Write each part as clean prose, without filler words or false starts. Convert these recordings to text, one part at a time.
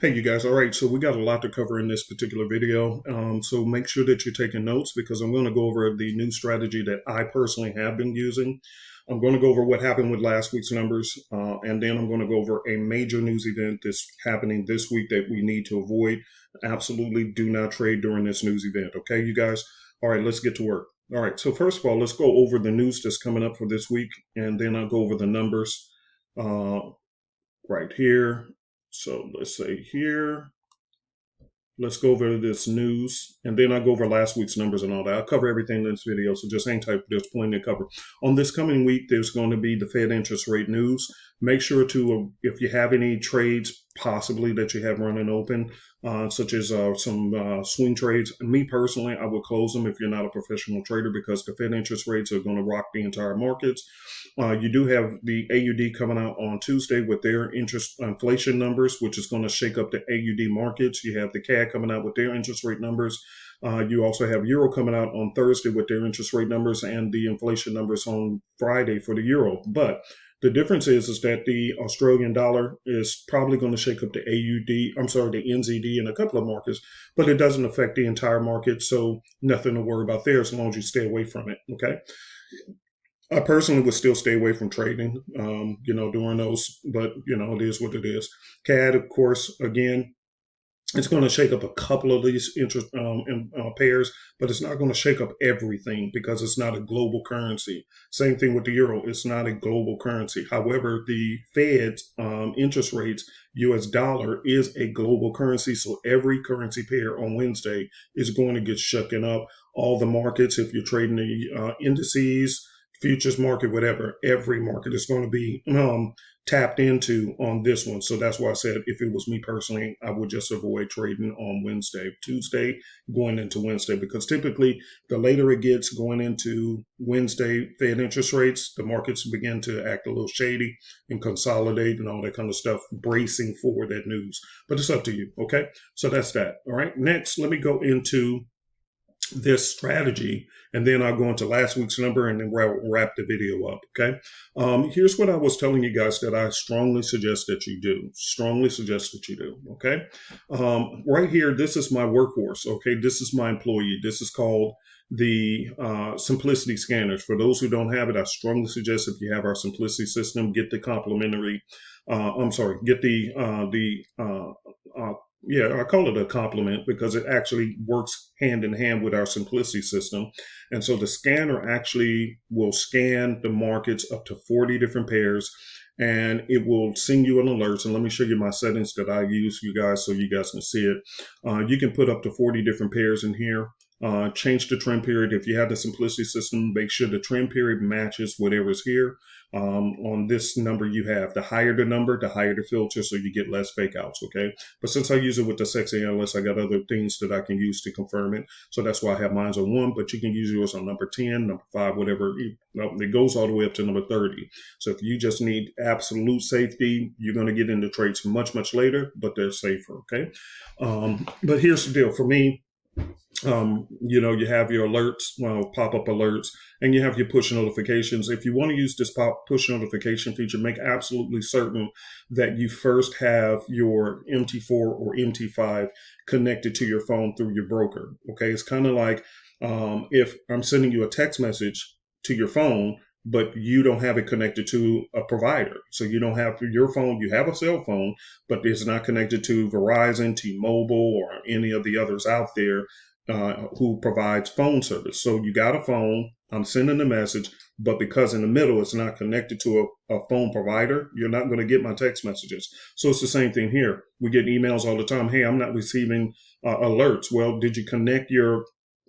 Hey, you guys. All right. So we got a lot to cover in this particular video. So make sure that you're taking notes because I'm going to go over the new strategy that I personally have been using. I'm going to go over what happened with last week's numbers, and then I'm going to go over a major news event that's happening this week that we need to avoid. Absolutely do not trade during this news event. Okay, you guys? All right, let's get to work. All right. So first of all, let's go over the news that's coming up for this week, and then I'll go over the numbers uh, right here. So let's say here, let's go over this news, and then I'll go over last week's numbers and all that. I'll cover everything in this video, so just hang tight. There's plenty to cover. On this coming week, there's going to be the Fed interest rate news. Make sure to, if you have any trades possibly that you have running open, such as some swing trades. Me personally, I would close them if you're not a professional trader because the Fed interest rates are going to rock the entire markets. You do have the AUD coming out on Tuesday with their interest inflation numbers, which is going to shake up the AUD markets. You have the CAD coming out with their interest rate numbers. You also have Euro coming out on Thursday with their interest rate numbers and the inflation numbers on Friday for the Euro. But the difference is that the Australian dollar is probably going to shake up the the NZD in a couple of markets, but it doesn't affect the entire market. So nothing to worry about there as long as you stay away from it. Okay. I personally would still stay away from trading, during those, but, it is what it is. CAD, of course, again, it's going to shake up a couple of these interest pairs, but it's not going to shake up everything because it's not a global currency. Same thing with the euro. It's not a global currency. However, the Fed's interest rates, US dollar, is a global currency. So every currency pair on Wednesday is going to get shaken up. All the markets, if you're trading the indices, futures market, whatever, every market is going to be tapped into on this one. So that's why I said if it was me personally, I would just avoid trading on Tuesday, going into Wednesday, because typically the later it gets going into Wednesday, Fed interest rates, the markets begin to act a little shady and consolidate and all that kind of stuff, bracing for that news. But it's up to you. Okay. So that's that. All right. Next, let me go into this strategy, and then I'll go into last week's number and then wrap the video up. Okay. Here's what I was telling you guys that I strongly suggest that you do. Okay. Right here, this is my workhorse. Okay. This is my employee. This is called the Simplicity Scanners. For those who don't have it, I strongly suggest if you have our Simplicity system, get the complimentary. Get I call it a complement because it actually works hand in hand with our Simplicity system. And so the scanner actually will scan the markets up to 40 different pairs, and it will send you an alert. And let me show you my settings that I use, you guys, so you guys can see it. You can put up to 40 different pairs in here. Change the trend period. If you have the Simplicity system, make sure the trend period matches whatever's here. On this number you have, the higher the number, the higher the filter, so you get less fake outs, okay? But since I use it with the Sexy Analyst, I got other things that I can use to confirm it. So that's why I have mine on 1, but you can use yours on number 10, number 5, whatever. It goes all the way up to number 30. So if you just need absolute safety, you're going to get into trades much, much later, but they're safer, okay? But here's the deal. For me, you have your alerts, pop-up alerts, and you have your push notifications. If you want to use this push notification feature, make absolutely certain that you first have your MT4 or MT5 connected to your phone through your broker. Okay, it's kind of like if I'm sending you a text message to your phone, but you don't have it connected to a provider. So you don't have your phone, you have a cell phone, but it's not connected to Verizon, T-Mobile, or any of the others out there who provides phone service. So you got a phone, I'm sending a message, but because in the middle it's not connected to a phone provider, you're not going to get my text messages. So it's the same thing here. We get emails all the time. Hey, I'm not receiving alerts. Well, did you connect your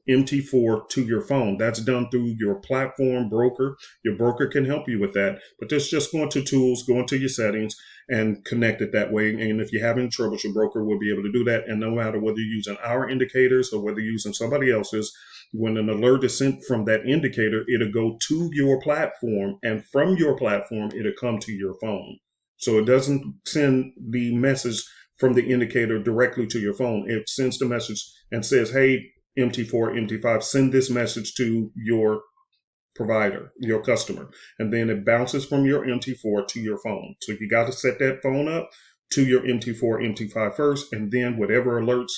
MT4 to your phone? That's done through your platform broker. Your broker can help you with that, but just go into tools, go into your settings and connect it that way. And if you're having trouble, your broker will be able to do that. And no matter whether you're using our indicators or whether you're using somebody else's, when an alert is sent from that indicator, it'll go to your platform, and from your platform, it'll come to your phone. So it doesn't send the message from the indicator directly to your phone. It sends the message and says, hey, MT4, MT5, send this message to your provider, your customer, and then it bounces from your MT4 to your phone. So you got to set that phone up to your MT4, MT5 first, and then whatever alerts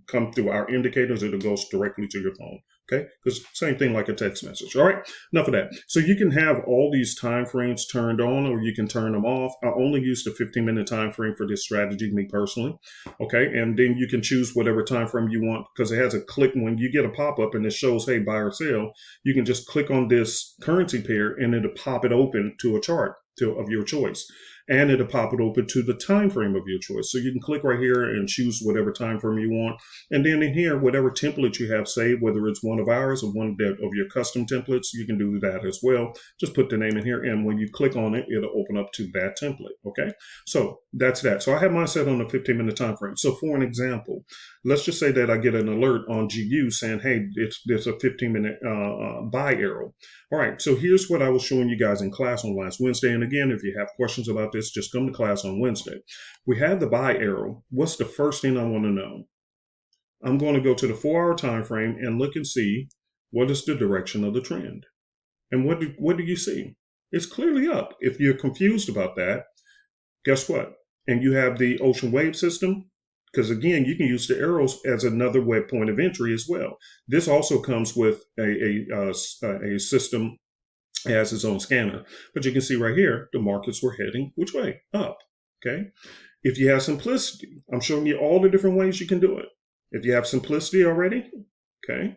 come through our indicators, it'll go directly to your phone. Okay, because same thing like a text message. All right, enough of that. So you can have all these time frames turned on, or you can turn them off. I only use the 15-minute time frame for this strategy, me personally. Okay, and then you can choose whatever time frame you want, because it has a click. When you get a pop-up and it shows, hey, buy or sell, you can just click on this currency pair and it'll pop it open to a chart of your choice. And it'll pop it open to the time frame of your choice. So you can click right here and choose whatever time frame you want. And then in here, whatever template you have saved, whether it's one of ours or one of your custom templates, you can do that as well. Just put the name in here, and when you click on it, it'll open up to that template. Okay, so that's that. So I have mine set on a 15-minute time frame. So for an example, let's just say that I get an alert on GU saying, hey, there's a 15-minute buy arrow. All right, so here's what I was showing you guys in class on last Wednesday. And again, if you have questions about this, just come to class on Wednesday. We have the buy arrow. What's the first thing I want to know? I'm going to go to the 4-hour time frame and look and see what is the direction of the trend. And what do you see? It's clearly up. If you're confused about that, guess what? And you have the ocean wave system, because again, you can use the arrows as another web point of entry as well. This also comes with a system as its own scanner. But you can see right here, the markets were heading which way? Up. Okay. If you have simplicity, I'm showing you all the different ways you can do it. If you have simplicity already, okay,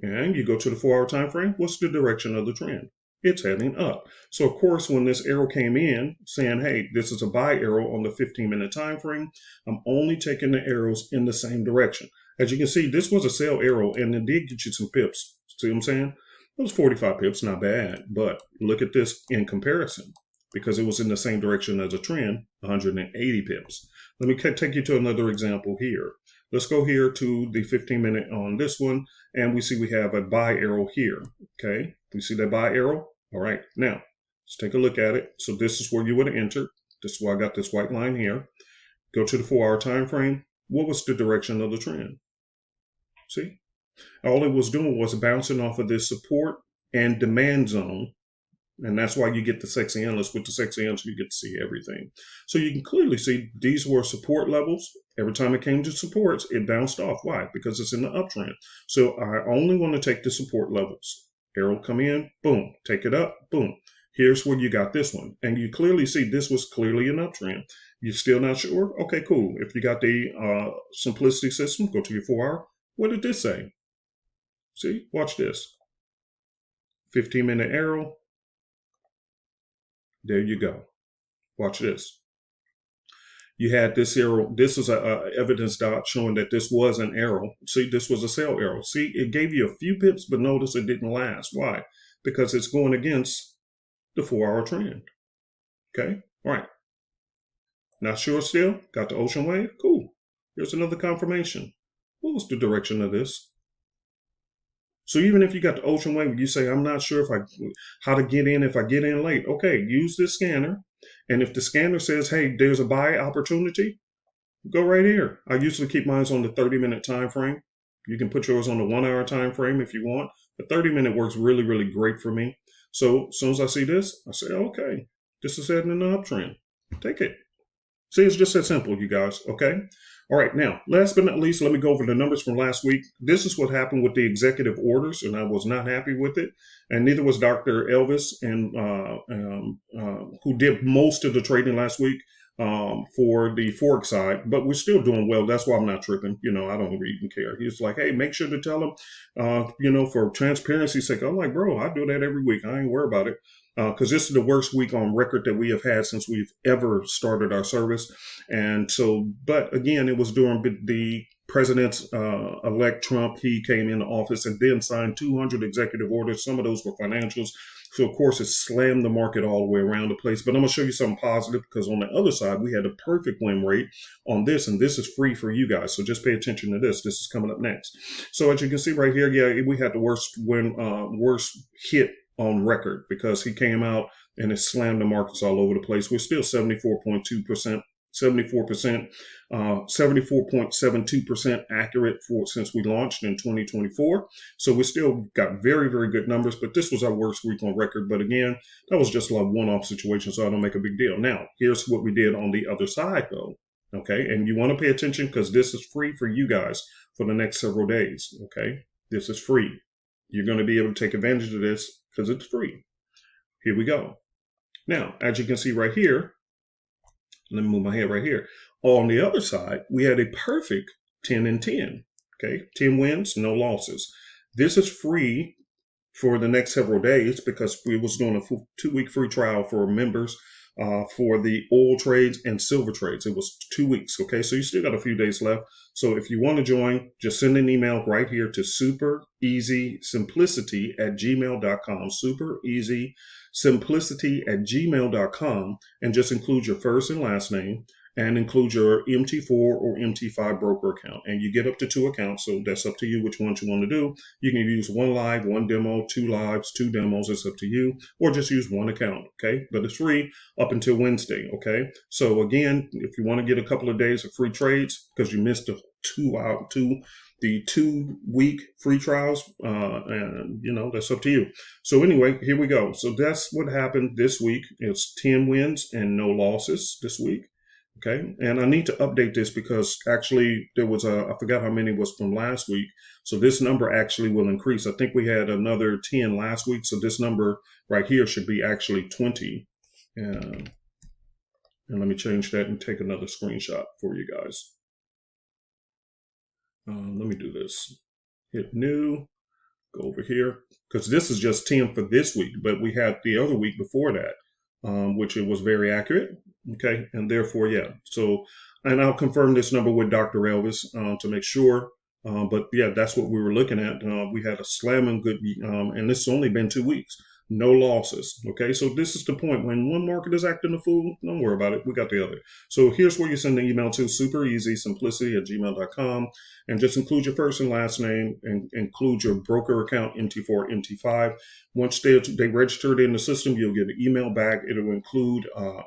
and you go to the 4-hour time frame, what's the direction of the trend? It's heading up. So of course, when this arrow came in saying, hey, this is a buy arrow on the 15-minute time frame, I'm only taking the arrows in the same direction. As you can see, this was a sell arrow, and it did get you some pips. See what I'm saying? It was 45 pips, not bad. But look at this in comparison, because it was in the same direction as a trend, 180 pips. Let me take you to another example here. Let's go here to the 15-minute on this one, and we see we have a buy arrow here. Okay, we see that buy arrow? All right, now let's take a look at it. So this is where you would have entered. This is why I got this white line here. Go to the 4-hour time frame. What was the direction of the trend? See? All it was doing was bouncing off of this support and demand zone. And that's why you get the sexy analyst. With the sexy analyst, you get to see everything. So you can clearly see these were support levels. Every time it came to supports, it bounced off. Why? Because it's in the uptrend. So I only want to take the support levels. Arrow come in, boom, take it up, boom. Here's where you got this one. And you clearly see this was clearly an uptrend. You're still not sure? Okay, cool. If you got the simplicity system, go to your 4-hour. What did this say? See, watch this. 15-minute arrow. There you go. Watch this. You had this arrow. This is a evidence dot showing that this was an arrow. See, this was a sell arrow. See, it gave you a few pips, but notice it didn't last. Why? Because it's going against the 4-hour trend. Okay, all right. Not sure still? Got the ocean wave? Cool. Here's another confirmation. What was the direction of this? So even if you got the ocean wave, you say, I'm not sure how to get in if I get in late. Okay, use this scanner. And if the scanner says, hey, there's a buy opportunity, go right here. I usually keep mine on the 30-minute time frame. You can put yours on the 1-hour time frame if you want. The 30-minute works really, really great for me. So as soon as I see this, I say, okay, this is heading in the uptrend. Take it. See, it's just that simple, you guys, okay? All right, now, last but not least, let me go over the numbers from last week. This is what happened with the executive orders, and I was not happy with it. And neither was Dr. Elvis, and who did most of the trading last week for the Forex side. But we're still doing well. That's why I'm not tripping. You know, I don't even care. He's like, hey, make sure to tell him, you know, for transparency's sake. I'm like, bro, I do that every week. I ain't worried about it. Because this is the worst week on record that we have had since we've ever started our service. And so, but again, it was during the President-elect Trump. He came into office and then signed 200 executive orders. Some of those were financials. So, of course, it slammed the market all the way around the place. But I'm going to show you something positive, because on the other side, we had a perfect win rate on this, and this is free for you guys. So just pay attention to this. This is coming up next. So as you can see right here, yeah, we had the worst hit on record, because he came out and it slammed the markets all over the place. We're still 74.2% 74%, 74.72% accurate since we launched in 2024. So we still got very, very good numbers, but this was our worst week on record. But again, that was just like one-off situation, so I don't make a big deal. Now, here's what we did on the other side, though. Okay, and you want to pay attention because this is free for you guys for the next several days. Okay, this is free. You're going to be able to take advantage of this because it's free. Here we go. Now, as you can see right here, let me move my head right here. On the other side, we had a perfect 10 and 10. Okay, 10 wins, no losses. This is free for the next several days because we was doing a 2-week free trial for members for the oil trades and silver trades. It was 2 weeks. Okay, so you still got a few days left. So if you want to join, just send an email right here to superezsimplicity@gmail.com. superezsimplicity@gmail.com, and just include your first and last name and include your MT4 or MT5 broker account. And you get up to 2 accounts, so that's up to you which ones you want to do. You can use 1 live, 1 demo, 2 lives, 2 demos. It's up to you, or just use 1 account. Okay, but it's free up until Wednesday. Okay, so again, if you want to get a couple of days of free trades because you missed the 2-week free trials, and that's up to you. So anyway, here we go. So that's what happened this week. It's 10 wins and no losses this week. Okay, and I need to update this because actually there was I forgot how many was from last week. So this number actually will increase. I think we had another 10 last week. So this number right here should be actually 20. And let me change that and take another screenshot for you guys. Let me do this. Hit new, go over here, because this is just 10 for this week, but we had the other week before that, which it was very accurate. Okay, and therefore, yeah. So, and I'll confirm this number with Dr. Elvis to make sure. But yeah, that's what we were looking at. We had a slamming good, and this has only been 2 weeks. No losses. Okay, so this is the point. When one market is acting a fool, don't worry about it. We got the other. So here's where you send the email to: superezsimplicity@gmail.com, and just include your first and last name and include your broker account, MT4, MT5. Once they registered in the system, you'll get an email back. It'll include a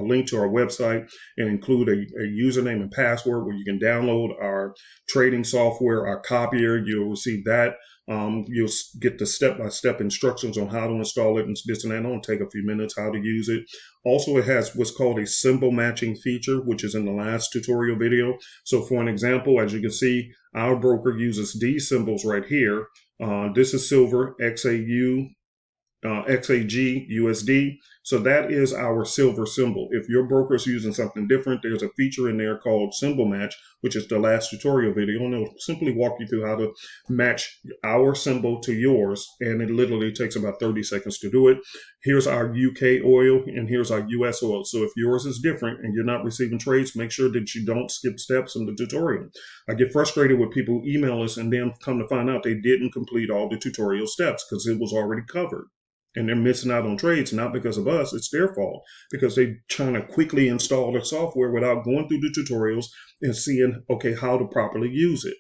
link to our website and include a username and password where you can download our trading software, our copier. You'll receive that. You'll get the step-by-step instructions on how to install it and this and that. It'll take a few minutes how to use it. Also, it has what's called a symbol matching feature, which is in the last tutorial video. So for an example, as you can see, our broker uses these symbols right here. This is silver, XAU, XAG, USD. So that is our silver symbol. If your broker is using something different, there's a feature in there called symbol match, which is the last tutorial video, and it'll simply walk you through how to match our symbol to yours, and it literally takes about 30 seconds to do it. Here's our UK oil, and here's our US oil. So if yours is different and you're not receiving trades, make sure that you don't skip steps in the tutorial. I get frustrated with people who email us and then come to find out they didn't complete all the tutorial steps because it was already covered. And they're missing out on trades, not because of us. It's their fault because they're trying to quickly install the software without going through the tutorials and seeing, okay, how to properly use it.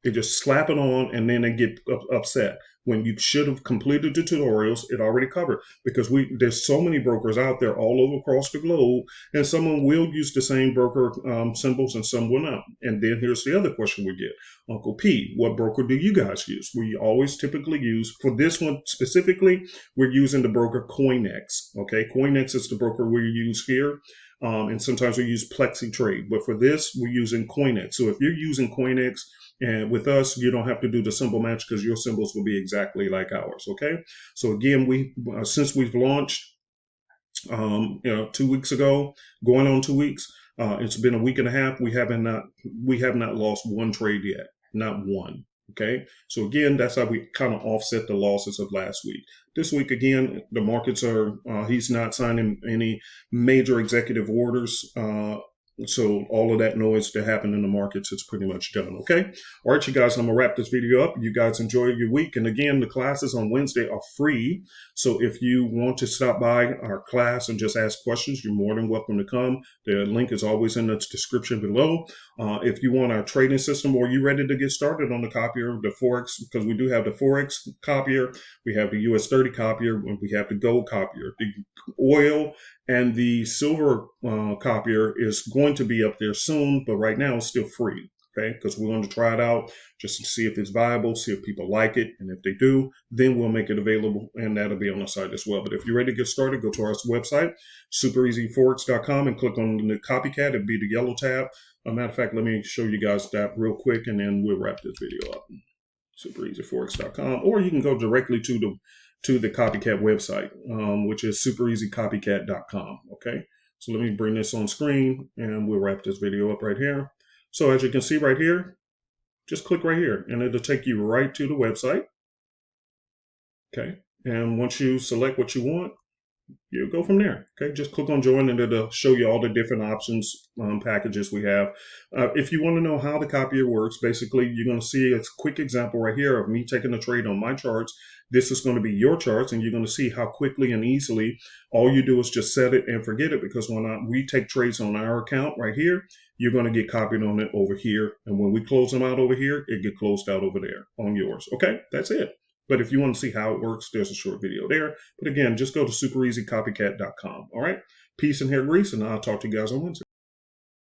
They just slap it on and then they get upset when you should have completed the tutorials. It already covered because there's so many brokers out there all over across the globe, and someone will use the same broker symbols and some will not. And then here's the other question we get: Uncle P, what broker do you guys use? We always typically use, for this one specifically, we're using the broker CoinEx. Okay, CoinEx is the broker we use here. And sometimes we use PlexiTrade, but for this, we're using CoinEx. So if you're using CoinEx, and with us, you don't have to do the symbol match because your symbols will be exactly like ours. Okay. So again, since we've launched, 2 weeks ago, going on 2 weeks, it's been a week and a half. We have not lost one trade yet, not one. Okay. So again, that's how we kind of offset the losses of last week. This week, again, the markets are, he's not signing any major executive orders. So all of that noise that happened in the markets is pretty much done. Okay. All right, you guys, I'm going to wrap this video up. You guys enjoy your week. And again, the classes on Wednesday are free. So if you want to stop by our class and just ask questions, you're more than welcome to come. The link is always in the description below. If you want our trading system or you're ready to get started on the copier, the Forex, because we do have the Forex copier, we have the US 30 copier, and we have the gold copier. The oil And the silver copier is going to be up there soon, but right now it's still free. Okay, because we want to try it out just to see if it's viable, see if people like it, and if they do, then we'll make it available, and that'll be on the site as well. But if you're ready to get started, go to our website, superezforex.com, and click on the copycat. It'll be the yellow tab. Matter of fact, let me show you guys that real quick, and then we'll wrap this video up. superezforex.com, or you can go directly to the copycat website, which is superezcopycat.com. Okay, so let me bring this on screen, and we'll wrap this video up right here. So as you can see right here, just click right here and it'll take you right to the website. Okay. And once you select what you want, you go from there. Okay. Just click on join and it'll show you all the different options, packages we have. If you want to know how the copier works, basically you're going to see a quick example right here of me taking a trade on my charts. This is going to be your charts, and you're going to see how quickly and easily all you do is just set it and forget it, because when we take trades on our account right here, you're going to get copied on it over here. And when we close them out over here, it get closed out over there on yours. Okay, that's it. But if you want to see how it works, there's a short video there. But again, just go to superezcopycat.com. All right. Peace and hair grease, and I'll talk to you guys on Wednesday.